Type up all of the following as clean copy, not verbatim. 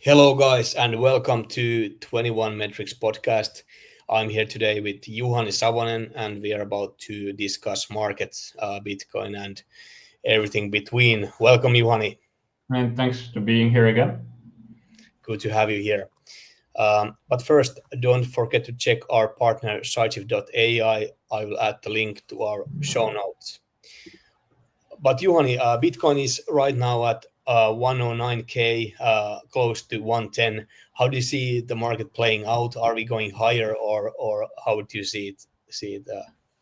Hello, guys, and welcome to 21metrics podcast. I'm here today with Juhani Savonen, and we are about to discuss markets, Bitcoin, and everything between. Welcome, Juhani. And thanks to being here again. Good to have you here. But first, don't forget to check our partner, Sidechief.ai. I will add the link to our show notes. But Juhani, Bitcoin is right now at 109K, close to 110. How do you see the market playing out? Are we going higher, or how do you see it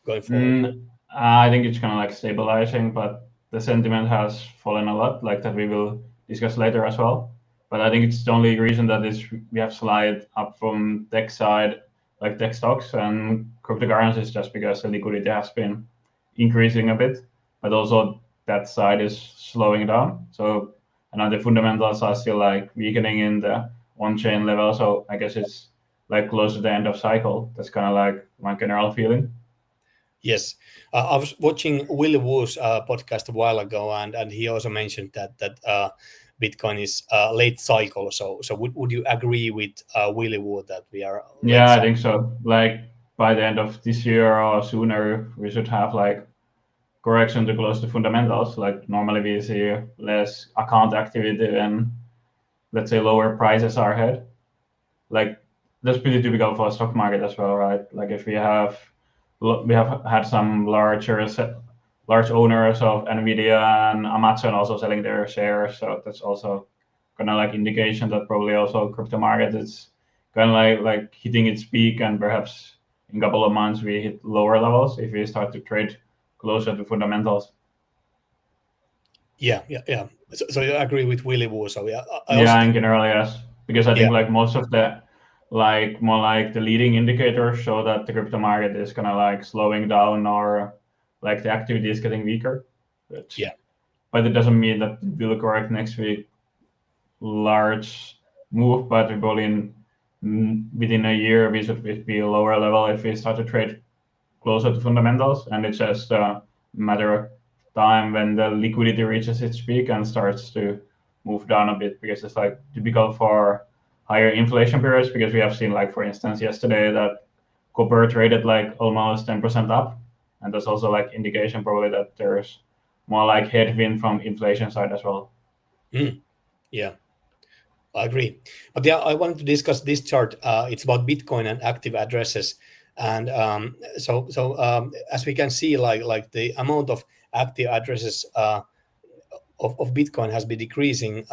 going forward? I think it's kind of like stabilizing, but the sentiment has fallen a lot, like that we will discuss later as well. But I think it's the only reason that is we have slide up from tech side, like tech stocks and cryptocurrencies, just because the liquidity has been increasing a bit, but also that side is slowing down. So and now the fundamentals are still like weakening in the on-chain level. So I guess it's like close to the end of cycle. That's kind of like my general feeling. Yes, I was watching Willy Woo's podcast a while ago, and he also mentioned that Bitcoin is late cycle. So would you agree with Willy Woo that we are late Yeah, I cycle? think so. Like by the end of this year or sooner, we should have like correction to close the fundamentals. Like normally we see less account activity and let's say lower prices are ahead. Like that's pretty typical for a stock market as well, right? Like if we have had some large owners of Nvidia and Amazon also selling their shares, so that's also kind of like indication that probably also crypto market is kind of like hitting its peak, and perhaps in a couple of months we hit lower levels if we start to trade closer to fundamentals. Yeah. So you agree with Willy Woo? So yeah, I also Yeah, in think general, yes. Because I yeah. think like most of the like more like the leading indicators show that the crypto market is kind of like slowing down, or like the activity is getting weaker. Which, Yeah. but it doesn't mean that it will correct next week large move, but we probably within a year we should be a lower level if we start to trade closer to fundamentals, and it's just a matter of time when the liquidity reaches its peak and starts to move down a bit, because it's like typical for higher inflation periods, because we have seen like for instance yesterday that copper traded like almost 10% up, and that's also like indication probably that there's more like headwind from inflation side as well. Mm, yeah. I agree. But yeah, I wanted to discuss this chart. It's about Bitcoin and active addresses. And as we can see, like the amount of active addresses of Bitcoin has been decreasing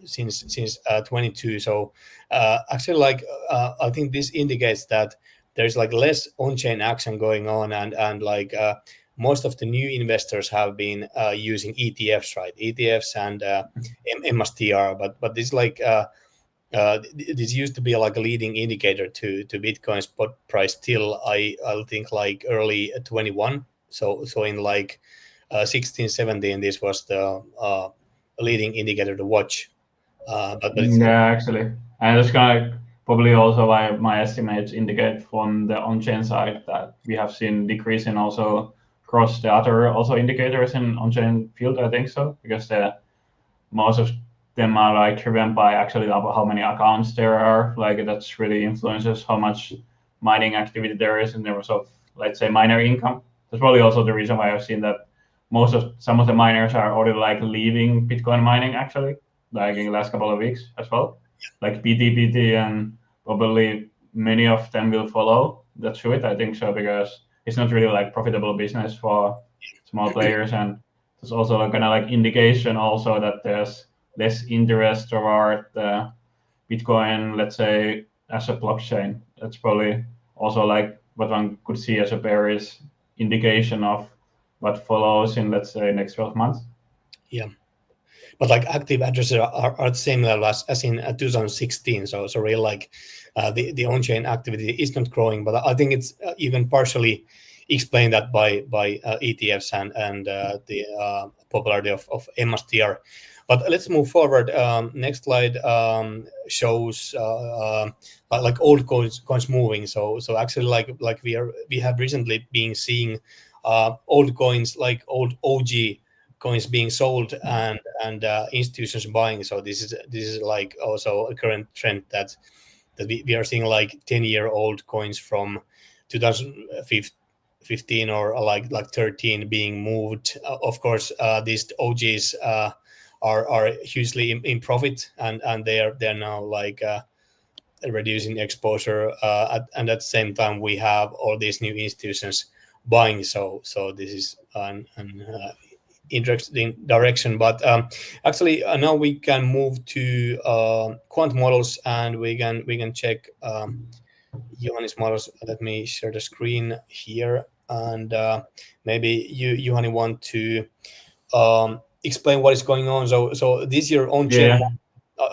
since 22. So actually, I think this indicates that there's like less on-chain action going on, and most of the new investors have been using ETFs, right? ETFs and MSTR, but this this used to be like a leading indicator to Bitcoin spot price till I think like early 21. So in like 16, 17, this was the leading indicator to watch. But it's Yeah, actually, and that's kind of probably also why my estimates indicate from the on-chain side that we have seen decrease in also across the other also indicators in on-chain field. I think so, because the most of them are like driven by actually how many accounts there are. Like that's really influences how much mining activity there is in terms of, let's say, miner income. That's probably also the reason why I've seen that some of the miners are already like leaving Bitcoin mining actually, like in the last couple of weeks as well. Like PT and probably many of them will follow that suit. I think so, because it's not really like profitable business for small players, and there's also a kind of like indication also that there's less interest toward Bitcoin, let's say, as a blockchain. That's probably also like what one could see as a bearish indication of what follows in, let's say, next 12 months. yeah. But like active addresses are the same level as in 2016. So really like the on-chain activity is not growing, but I think it's even partially explained that by ETFs and the popularity of MSTR. But let's move forward. Next slide shows like old coins moving. So actually we have recently been seeing old coins like old OG coins being sold and institutions buying. So this is like also a current trend that we are seeing, like 10-year-old coins from 2015 or like 13 being moved. Of course, these OGs are hugely in profit, and they're now like reducing exposure, and at the same time we have all these new institutions buying. So this is an interesting direction. But actually, now we can move to quant models, and we can check Juhani's models. Let me share the screen here, and maybe you, Juhani, want to explain what is going on. So this your own chain. Yeah.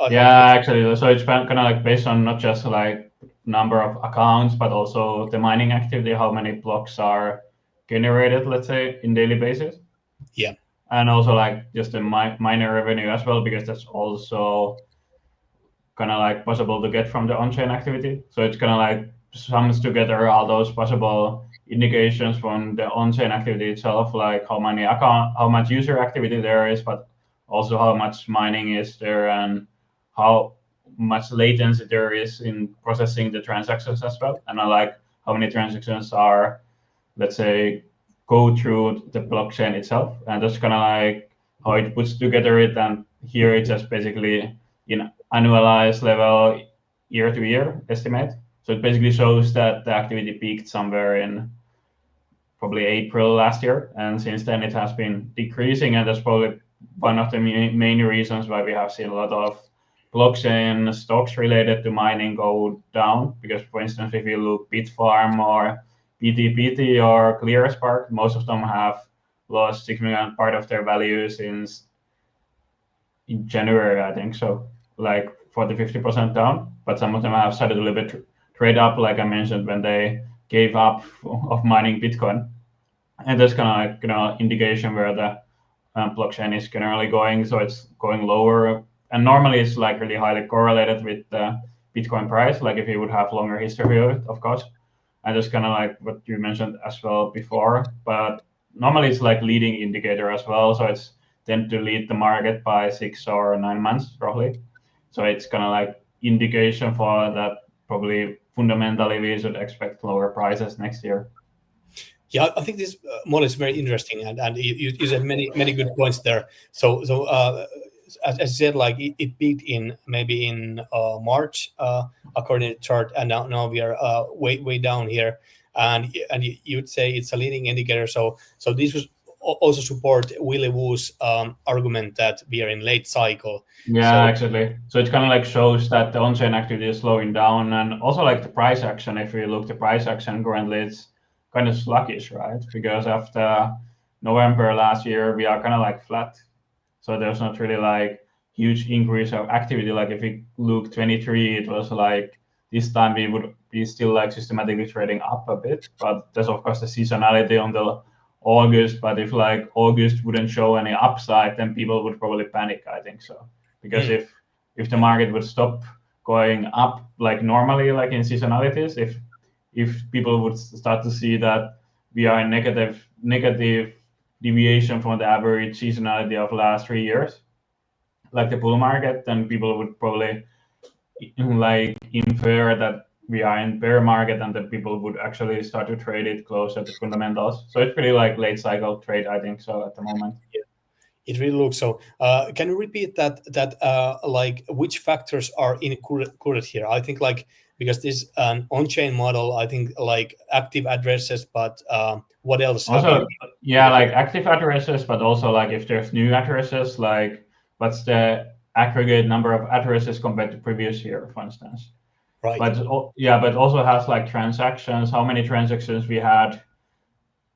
Yeah, actually, so it's kind of like based on not just like number of accounts, but also the mining activity, how many blocks are generated, let's say, in daily basis. Yeah. And also like just the miner revenue as well, because that's also kind of like possible to get from the on-chain activity. So it's kind of like sums together all those possible indications from the on-chain activity itself, like how much user activity there is, but also how much mining is there and how much latency there is in processing the transactions as well. And like how many transactions are, let's say, go through the blockchain itself. And that's kind of like how it puts together it. And here it's just basically in annualized level year to year estimate. So it basically shows that the activity peaked somewhere in probably April last year. And since then it has been decreasing. And that's probably one of the main reasons why we have seen a lot of blockchain stocks related to mining go down. Because, for instance, if you look Bitfarm or BTPT or ClearSpark, most of them have lost significant part of their value since in January, I think. So like 40-50% down, but some of them have started a little bit trade up, like I mentioned, when they gave up of mining Bitcoin. And that's kind of like indication where the blockchain is generally going. So it's going lower, and normally it's like really highly correlated with the Bitcoin price. Like if you would have longer history of it, of course. And that's kind of like what you mentioned as well before. But normally it's like leading indicator as well. So it's tend to lead the market by 6 or 9 months roughly. So it's kind of like indication for that probably fundamentally we should expect lower prices next year. Yeah, I think this model is very interesting, and you said many good points there. So as I said, like it peaked in maybe in March, according to the chart, and now we are way down here, and you'd say it's a leading indicator. So this was also support Willy Woo's argument that we are in late cycle. Yeah, So actually. So it kind of like shows that the on-chain activity is slowing down, and also like the price action. If you look the price action currently, it's kind of sluggish, right? Because after November last year, we are kind of like flat. So there's not really like huge increase of activity. Like if we look 23, it was like this time we would be still like systematically trading up a bit. But there's of course the seasonality on the August. But if like August wouldn't show any upside, then people would probably panic, I think so. Because if the market would stop going up like normally, like in seasonalities, if people would start to see that we are in negative deviation from the average seasonality of last 3 years, like the bull market, then people would probably like infer that we are in bear market, and that people would actually start to trade it closer to fundamentals. So it's pretty like late cycle trade, I think so at the moment. Yeah, it really looks so. Can you repeat that like which factors are included here? I think like because this is an on-chain model, I think like active addresses, but what else? Also, yeah, like active addresses, but also like if there's new addresses, like what's the aggregate number of addresses compared to previous year, for instance. Right. But yeah, but also has like transactions, how many transactions we had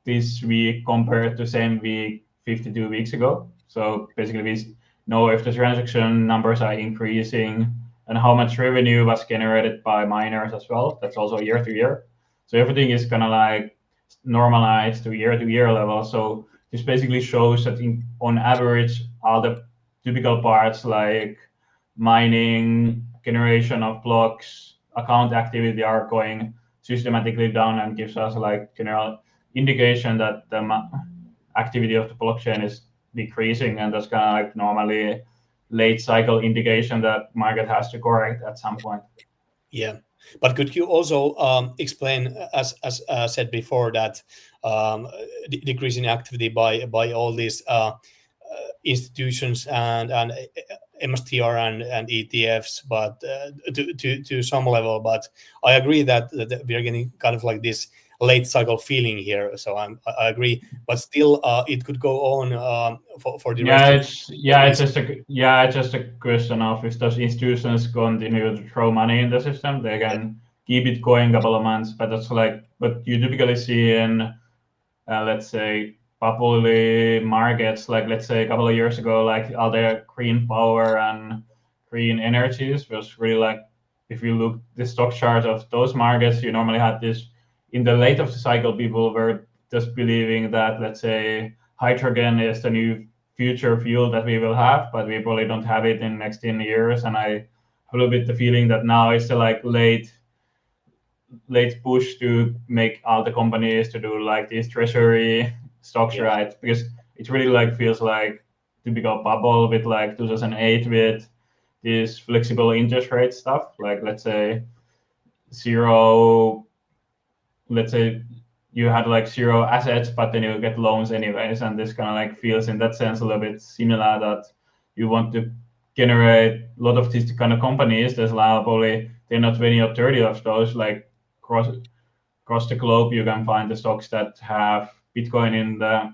this week compared to same week 52 weeks ago. So basically we know if the transaction numbers are increasing and how much revenue was generated by miners as well. That's also year to year. So everything is kind of like normalized to year level. So this basically shows that on average, all the typical parts like mining, generation of blocks, account activity are going systematically down, and gives us like general indication that the activity of the blockchain is decreasing, and that's kind of like normally late cycle indication that market has to correct at some point. Yeah, but could you also explain, as said before, that decreasing activity by all these institutions and MSTR and ETFs, but to some level. But I agree that we are getting kind of like this late cycle feeling here. So I agree, but still, it could go on for the rest of It's just a question of if those institutions continue to throw money in the system, they can keep it going a couple of months. But that's like what you typically see in let's say popularly markets, like let's say a couple of years ago, like all the green power and green energies was really like, if you look the stock chart of those markets, you normally had this in the late of the cycle, people were just believing that, let's say, hydrogen is the new future fuel that we will have, but we probably don't have it in the next 10 years. And I have a little bit the feeling that now it's the like late push to make all the companies to do like these treasury stocks, right? Because it really like feels like typical bubble with like 2008 with this flexible interest rate stuff. Like let's say you had like zero assets, but then you get loans anyways, and this kind of like feels in that sense a little bit similar, that you want to generate a lot of these kind of companies. There's probably they're not 20 or 30 of those, like across the globe. You can find the stocks that have Bitcoin in the,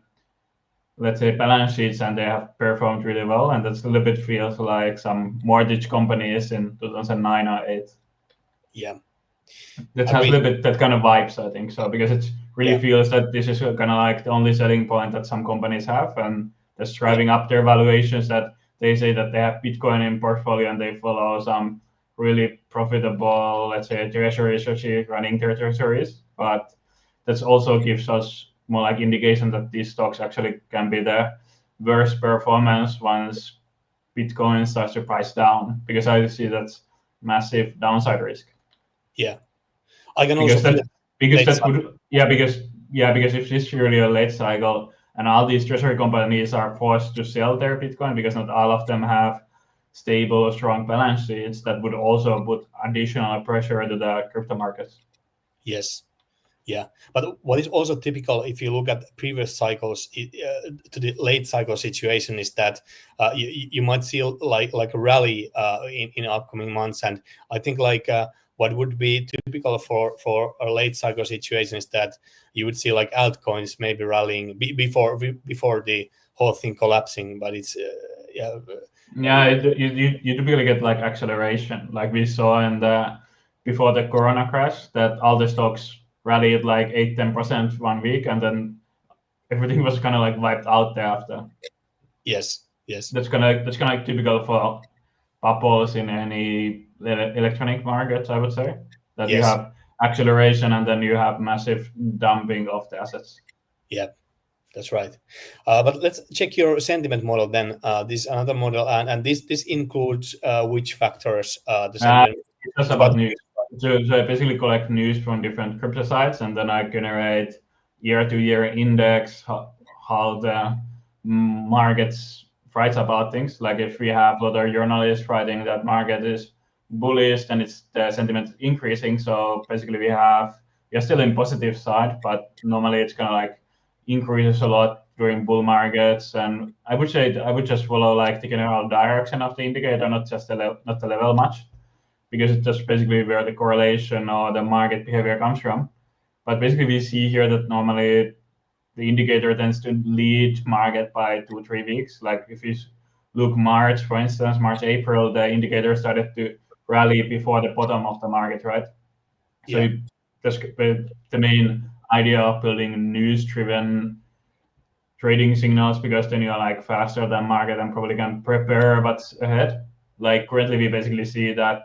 let's say, balance sheets, and they have performed really well, and that's a little bit feels like some mortgage companies in 2009 or 8. Yeah, that has a little bit that kind of vibes, I think so, because it really feels that this is kind of like the only selling point that some companies have, and that's driving up their valuations, that they say that they have Bitcoin in portfolio and they follow some really profitable, let's say, treasury strategy running their treasuries. But that also gives us more like indication that these stocks actually can be the worst performance once Bitcoin starts to price down, because I see that's massive downside risk. Yeah, I can because also because if this is really a late cycle and all these treasury companies are forced to sell their Bitcoin because not all of them have stable, strong balance sheets, that would also put additional pressure to the crypto markets. Yes. Yeah, but what is also typical, if you look at previous cycles to the late cycle situation, is that you might see like a rally in upcoming months, and I think like what would be typical for a late cycle situation is that you would see like altcoins maybe rallying before the whole thing collapsing. But it's you typically get like acceleration, like we saw in the before the Corona crash, that all the stocks rallied like 8-10% 1 week, and then everything was kind of like wiped out thereafter. Yes. That's kind of typical for bubbles in any electronic markets, I would say. That you have acceleration and then you have massive dumping of the assets. Yeah. That's right. But let's check your sentiment model then. This is another model, and this includes which factors? The sentiment. It's just about news. So I basically collect news from different crypto sites, and then I generate year-to-year index, how the markets writes about things. Like if we have a lot of journalists writing that market is bullish, then it's the sentiment increasing. So basically we are still in positive side, but normally it's kind of like increases a lot during bull markets. And I would say I would just follow like the general direction of the indicator, not just not the level much, because it's just basically where the correlation or the market behavior comes from. But basically we see here that normally the indicator tends to lead market by 2-3 weeks. Like if you look March, for instance, March, April, the indicator started to rally before the bottom of the market, right? So that's the main idea of building news-driven trading signals, because then you're like faster than market and probably can prepare what's ahead. Like currently we basically see that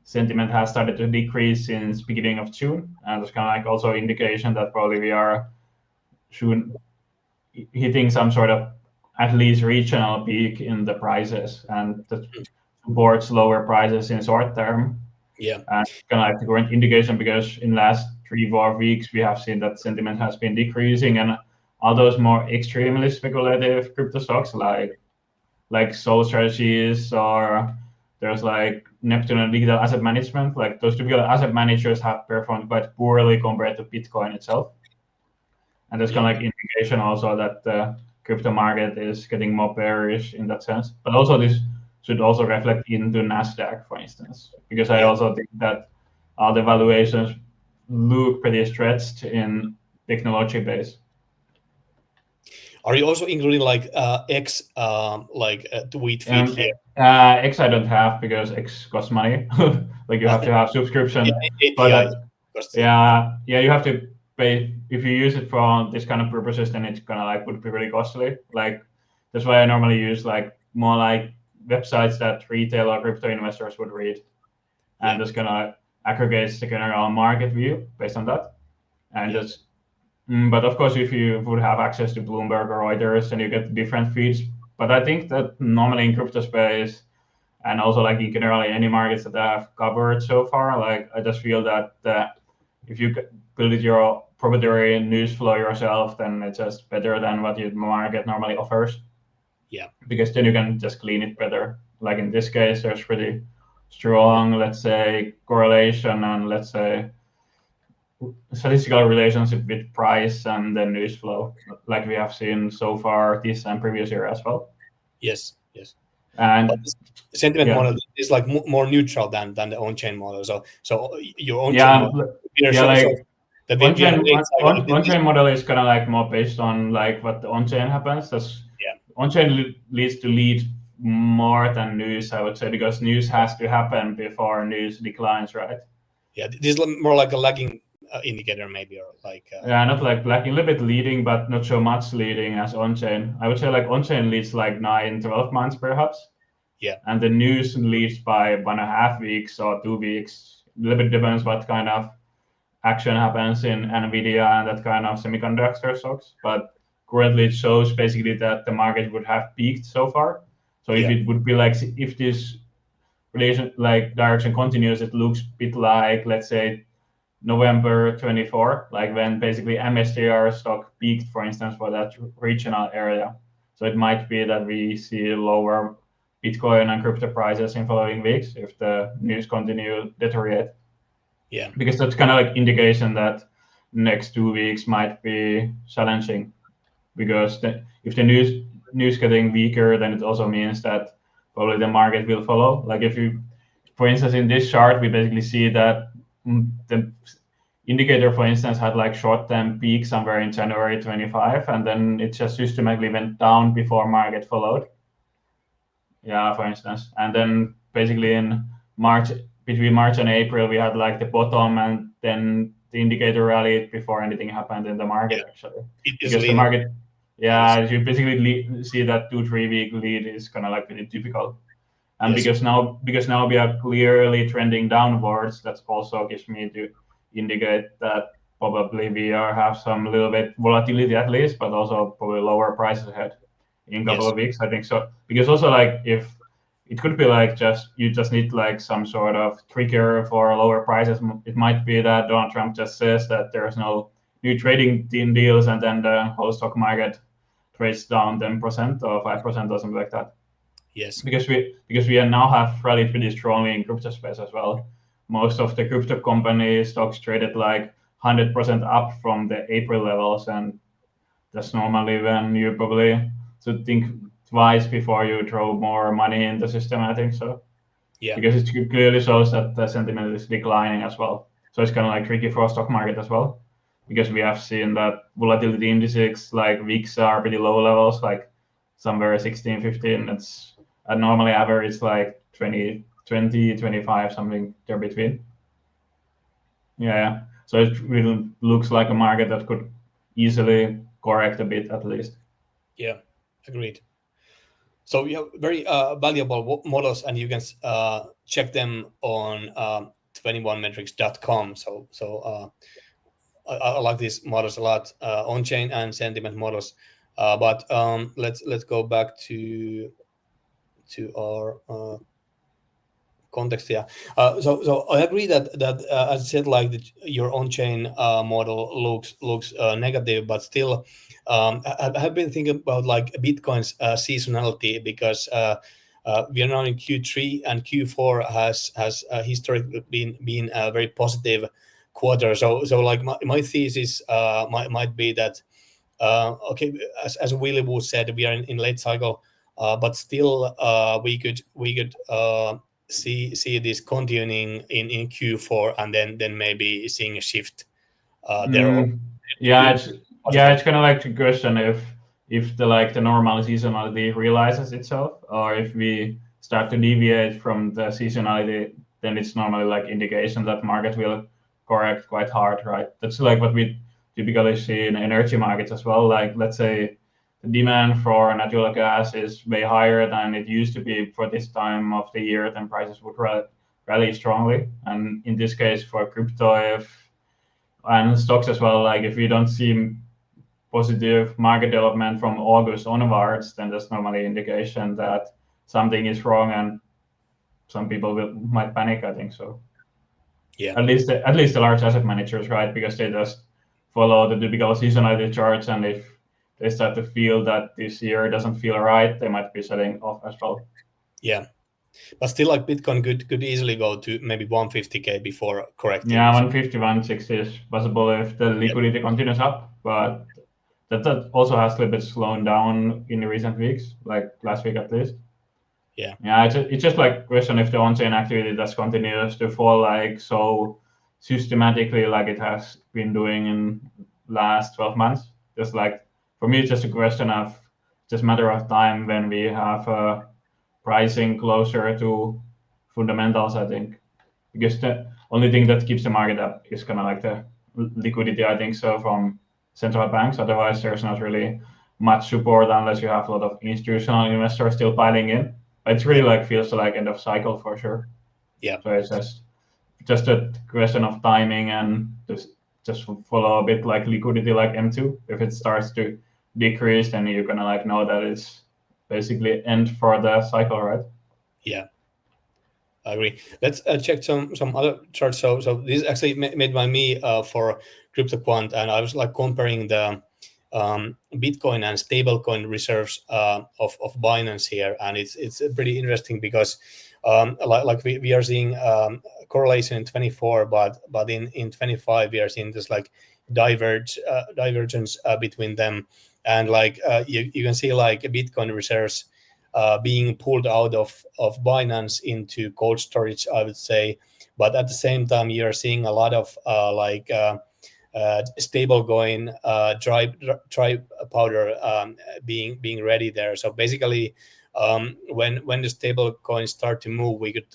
sentiment has started to decrease since beginning of June, and it's kind of like also indication that probably we are soon hitting some sort of at least regional peak in the prices, and that supports lower prices in short term. Yeah. And kind of like the current indication, because in last 3-4 weeks we have seen that sentiment has been decreasing, and all those more extremely speculative crypto stocks like Soul Strategies, or there's like Neptune and Digital Asset Management. Like those typical asset managers have performed quite poorly compared to Bitcoin itself. And there's kind of like indication also that the crypto market is getting more bearish in that sense. But also this should also reflect into Nasdaq, for instance, because I also think that the valuations look pretty stretched in technology base. Are you also including like X tweet feed here? X I don't have because X costs money. Like you have to have subscription. API. You have to pay if you use it for this kind of purposes. Then it's gonna like would be really costly. Like that's why I normally use like more like websites that retail or crypto investors would read, and just gonna aggregates the general market view based on that, and just. But of course, if you would have access to Bloomberg or Reuters, then you get different feeds. But I think that normally in crypto space, and also like in generally any markets that I have covered so far, like I just feel that if you build your proprietary news flow yourself, then it's just better than what your market normally offers. Yeah. Because then you can just clean it better. Like in this case, there's pretty strong, let's say, correlation and let's say statistical relationship with price and the news flow, like we have seen so far this and previous year as well. Yes. And but the sentiment model is like more neutral than the on-chain model. So your on-chain model, on-chain model is kind of like more based on like what the on-chain happens. On-chain leads to lead more than news, I would say, because news has to happen before news declines, right? Yeah, this is more like a lagging indicator, maybe, or like not like lagging, a little bit leading, but not so much leading as on-chain. I would say like on-chain leads like 9-12 months perhaps. Yeah. And the news leads by 1.5 weeks or 2 weeks. A little bit depends what kind of action happens in NVIDIA and that kind of semiconductor stocks. But currently it shows basically that the market would have peaked so far. So if it would be like, if this relation like direction continues, it looks a bit like, let's say, November 24, like when basically MSTR stock peaked, for instance, for that regional area. So it might be that we see lower Bitcoin and crypto prices in following weeks if the news continue deteriorate. Yeah. Because that's kind of like indication that next 2 weeks might be challenging. Because if the news getting weaker, then it also means that probably the market will follow. Like if you, for instance, in this chart, we basically see that the indicator, for instance, had like short-term peak somewhere in January 25, and then it just systematically went down before market followed. Yeah, for instance, and then basically in March, between March and April, we had like the bottom, and then the indicator rallied before anything happened in the market actually. Because the market, you basically see that 2-3 week lead is kind of like pretty typical. And because now we are clearly trending downwards, that also gives me to indicate that probably we have some little bit volatility at least, but also probably lower prices ahead in a couple of weeks. I think so. Because also like if it could be like you just need like some sort of trigger for lower prices. It might be that Donald Trump just says that there's no new trading deals, and then the whole stock market trades down 10% or 5% or something like that. Yes. Because we now have rallied pretty strongly in crypto space as well. Most of the crypto company stocks traded like 100% up from the April levels, and that's normally when you probably should think twice before you throw more money in the system, I think so. Yeah. Because it clearly shows that the sentiment is declining as well. So it's kind of like tricky for a stock market as well. Because we have seen that volatility indices like VIX are pretty low levels, like somewhere 16, 15. It's normally average like 20, 25, something there between. Yeah. So it really looks like a market that could easily correct a bit at least. Yeah, agreed. So you have very valuable models, and you can check them on 21metrics.com. So I like these models a lot, on-chain and sentiment models. But let's go back to our context. Yeah. So I agree that as I said, like your on-chain model looks negative, but still, I have been thinking about like Bitcoin's seasonality, because we are now in Q3, and Q4 has historically been a very positive quarter. So like my thesis might be that okay, as Willy Woo said, we are in late cycle, but still we could see this continuing in Q4, and then maybe seeing a shift there. Do Yeah, you it's possible? it's kind of like the question if the normal seasonality realizes itself, or if we start to deviate from the seasonality, then it's normally like indication that market will correct quite hard, right? That's like what we typically see in energy markets as well. Like let's say the demand for natural gas is way higher than it used to be for this time of the year, then prices would rally strongly. And in this case, for crypto, if and stocks as well, like if we don't see positive market development from August onwards, then that's normally indication that something is wrong and some people might panic, I think so. Yeah. At least the large asset managers, right? Because they just follow the typical seasonality charts, and if they start to feel that this year doesn't feel right, they might be selling off as well. Yeah. But still, like Bitcoin could easily go to maybe 150K before correcting. Yeah, 150, 160 is possible if the liquidity continues up, but that also has a little bit slowed down in the recent weeks, like last week at least. Yeah. Yeah, it's just like question if the on-chain activity just continues to fall like so systematically like it has been doing in last 12 months. Just like for me, it's just a question of just matter of time when we have pricing closer to fundamentals, I think. Because the only thing that keeps the market up is kind of like the liquidity, I think so, from central banks. Otherwise, there's not really much support unless you have a lot of institutional investors still piling in. But it's really like feels like end of cycle for sure. Yeah. So it's just a question of timing and just follow a bit like liquidity like M2. If it starts to decrease, then you're gonna like know that it's basically end for the cycle, right? Yeah. I agree. Let's check some other charts. So this actually made by me for CryptoQuant, and I was like comparing the Bitcoin and stablecoin reserves of Binance here, and it's pretty interesting because like we are seeing correlation in 24, but in 25 we are seeing this like divergence between them, and like you can see like Bitcoin reserves being pulled out of Binance into cold storage, I would say. But at the same time, you're seeing a lot of stablecoin dry powder being ready there. So basically, when the stable coins start to move, we could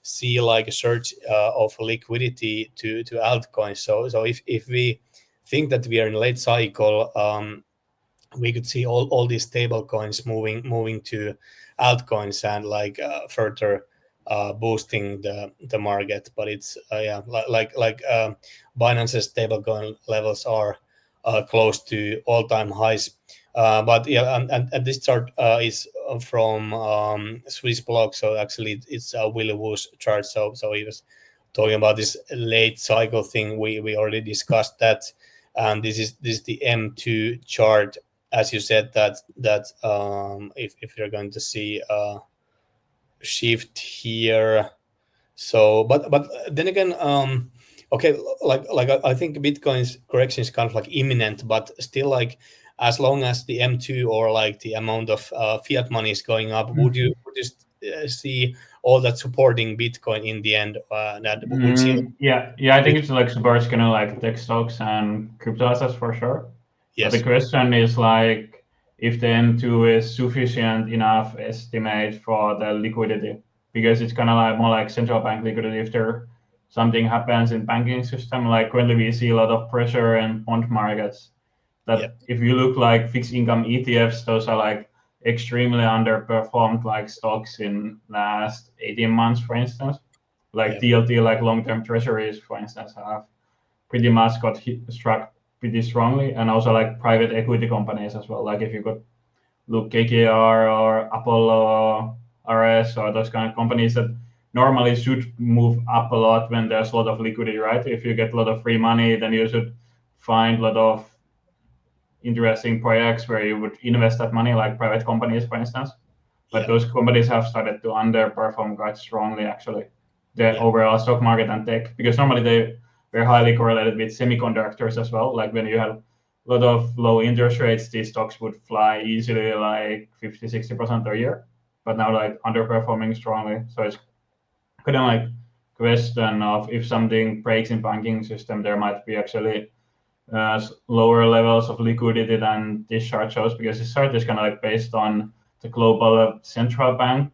see like a surge of liquidity to altcoins. So if we think that we are in late cycle, we could see all these stable coins moving to altcoins and like further boosting the market. But it's yeah, like Binance's stablecoin levels are close to all-time highs. But yeah, and this chart is from Swiss blog, so actually it's Willy Woo's chart. So he was talking about this late cycle thing. We already discussed that, and this is the M2 chart, as you said, that if you're going to see a shift here. So but then again, okay, like I think Bitcoin's correction is kind of like imminent, but still, like as long as the M2 or like the amount of fiat money is going up, would you see all that supporting Bitcoin in the end? That would see. Yeah, I think it's like supports kind of like tech stocks and crypto assets for sure. But the Yes. question is like if the M2 is sufficient enough estimate for the liquidity, because it's kind of like more like central bank liquidity. If there something happens in banking system, like currently we see a lot of pressure in bond markets. Yeah. That if you look like fixed income ETFs, those are like extremely underperformed like stocks in last 18 months, for instance. Like Yeah. TLT, like long-term treasuries, for instance, have pretty much got struck pretty strongly, and also like private equity companies as well. Like if you could look KKR or Apollo or RS or those kind of companies that normally should move up a lot when there's a lot of liquidity, right? If you get a lot of free money, then you should find a lot of interesting projects where you would invest that money, like private companies, for instance. But those companies have started to underperform quite strongly, actually, the overall stock market and tech, because normally they were highly correlated with semiconductors as well. Like when you have a lot of low interest rates, these stocks would fly easily like 50-60% a year, but now like underperforming strongly. So it's kind of like question of if something breaks in banking system, there might be actually lower levels of liquidity than this chart shows, because this chart is kind of like based on the global central bank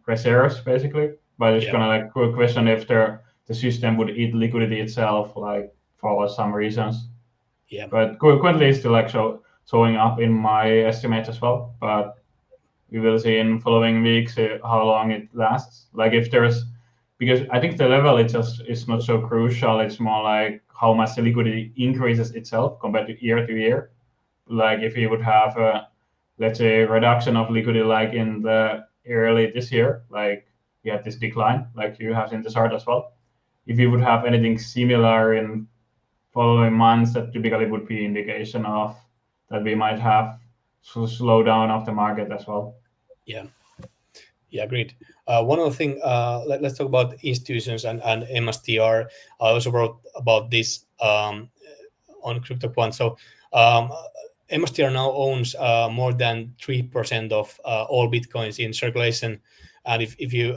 reserves, basically. But it's kind of like a question if the system would eat liquidity itself, like for some reasons. But currently it's still like showing up in my estimate as well. But we will see in following weeks how long it lasts. Like if there's, because I think the level is not so crucial. It's more like how much the liquidity increases itself compared to year. Like if you would have a, let's say, reduction of liquidity like in the early this year, like you have this decline, like you have in the chart as well. If you would have anything similar in following months, that typically would be indication of that we might have slow down of the market as well. Yeah, agreed. One other thing, let's talk about institutions and MSTR. I also wrote about this on CryptoQuant. So MSTR now owns more than 3% of all Bitcoins in circulation. And if you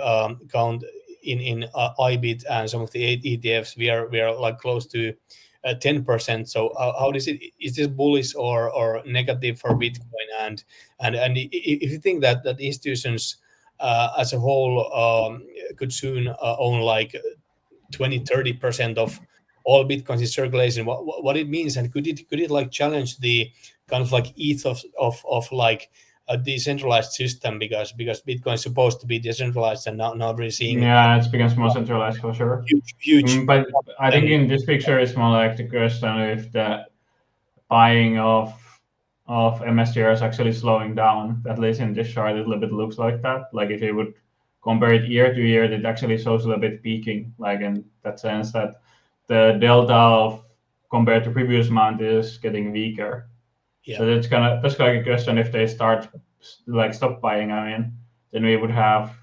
count in IBIT and some of the ETFs, we are like close to 10%. So how is this bullish or negative for Bitcoin? And if you think that institutions as a whole could soon own like 20-30% of all Bitcoins in circulation, what it means, and could it like challenge the kind of like ethos of like a decentralized system, because Bitcoin is supposed to be decentralized and not really seeing it's becomes more centralized for sure. Huge. But I think in this picture it's more like the question if the buying of MSTR is actually slowing down. At least in this chart, it a little bit looks like that. Like if you would compare it year to year, it actually shows a little bit peaking. Like in that sense that the delta of compared to previous month is getting weaker. So that's kind of like a question if they start like stop buying. I mean, then we would have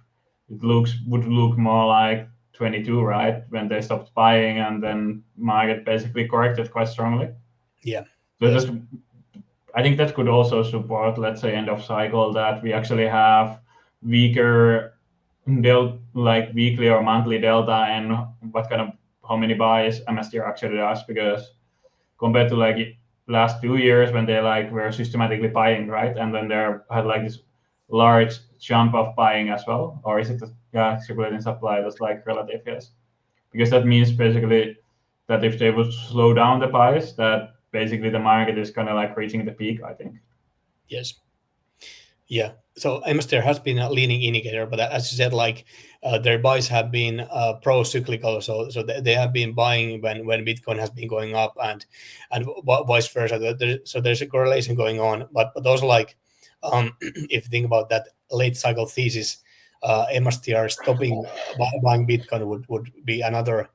would look more like 22, right, when they stopped buying and then market basically corrected quite strongly. So I think that could also support, let's say, end of cycle, that we actually have weaker like weekly or monthly delta and how many buys MSTR actually does, because compared to like last 2 years when they like were systematically buying, right, and then they had like this large jump of buying as well, or is it circulating supply that's like relative? Yes, because that means basically that if they would slow down the buys, that basically the market is kind of like reaching the peak, I think. Yes. Yeah. So MSTR has been a leading indicator, but as you said, like their buys have been pro-cyclical. So they have been buying when Bitcoin has been going up, and vice versa. So there's a correlation going on. But also like if you think about that late cycle thesis, MSTR stopping buying Bitcoin would be another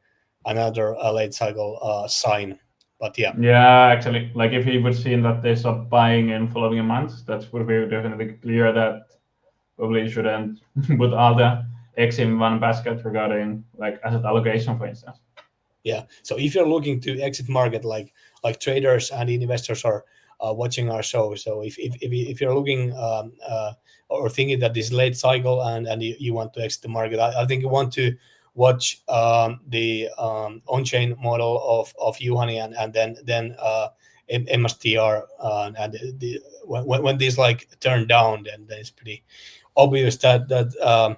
late cycle sign. But actually, like if he would see that they stop buying in following months, that would be definitely clear that probably shouldn't put all the eggs in one basket regarding like asset allocation, for instance. Yeah. So if you're looking to exit market, like traders and investors are watching our show. So if you're looking or thinking that this late cycle and you want to exit the market, I think you want to watch the on-chain model of Juhani and then MSTR and when these like turn down, then it's pretty obvious that the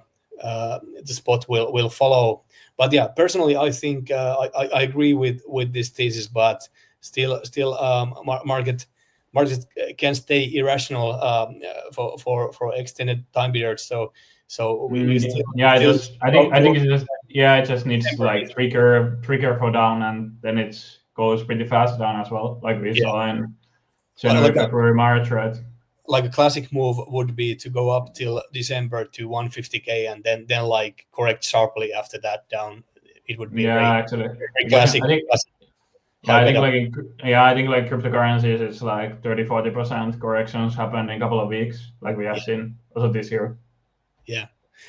spot will follow. But yeah, personally, I think I agree with this thesis, but still market can stay irrational for extended time periods. So we still I think it just needs like trigger for down, and then it goes pretty fast down as well, like we saw in January, February, March, right? like a classic move would be to go up till December to 150k and then like correct sharply after that down. It would be Yeah, actually, very because classic, I think classic yeah, high I think beta. like I think like cryptocurrencies, it's like 30-40% corrections happen in a couple of weeks, like we have Yeah, seen also this year. yeah.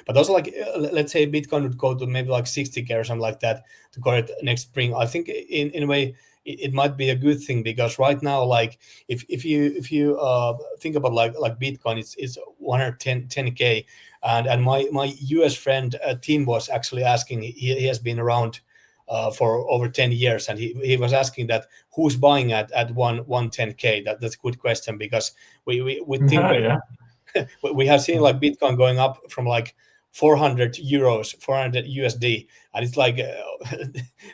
But also like let's say Bitcoin would go to maybe like 60k or something like that to correct next spring. I think in a way it might be a good thing, because right now like if you think about like Bitcoin, it's 110k, and my US friend Tim was actually asking. He has been around for over 10 years, and he was asking that who's buying at 110k. That's a good question, because we think Yeah, we have seen like Bitcoin going up from like 400 euros, 400 USD, and it's like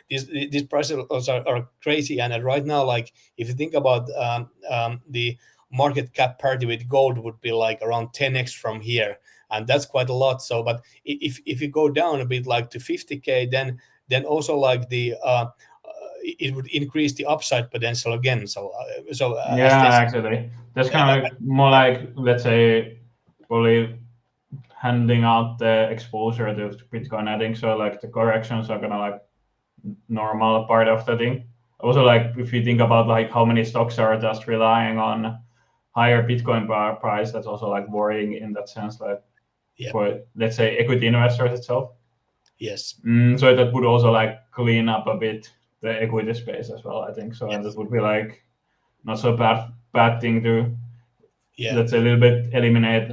these prices are crazy. And right now, like if you think about the market cap parity with gold would be like around 10x from here, and that's quite a lot. So, but if you go down a bit like to 50k, then also like the it would increase the upside potential again. So as yeah, this actually, that's kind of more like, let's say, probably handing out the exposure to Bitcoin. I think so. Like the corrections are gonna like normal part of the thing. Also, like if you think about like how many stocks are just relying on higher Bitcoin price, that's also like worrying in that sense. Like yeah, for let's say equity investors itself. yes, So that would also like clean up a bit the equity space as well. I think so, and that yes, would be like not so bad thing to, yeah. let's say, a little bit eliminate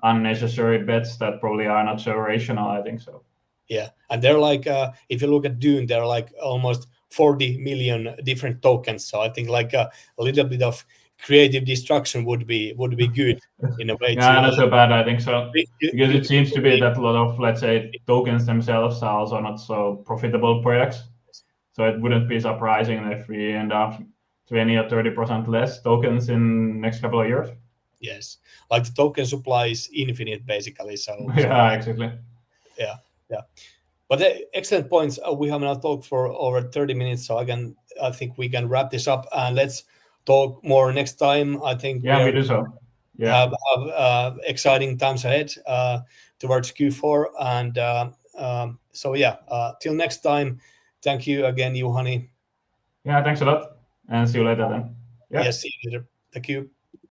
unnecessary bets that probably are not so rational. I think so. Yeah, and they're like if you look at Dune, there are like almost 40 million different tokens. So I think like a little bit of creative destruction would be good in a way Yeah, to not so bad. I think so, because it seems to be create. that a lot of, let's say, tokens themselves are also not so profitable projects. So it wouldn't be surprising if we end up 20 or 30% less tokens in next couple of years. Yes, like the token supply is infinite basically. So Yeah, exactly. yeah, yeah. But excellent points. We have now talked for over 30 minutes, so I think we can wrap this up and let's talk more next time. I think we Yeah, me are do so. Yeah. have exciting times ahead towards Q4. And so, yeah, till next time, thank you again, Juhani. Yeah, thanks a lot, and see you later then. Yeah. Yes, see you later. Thank you.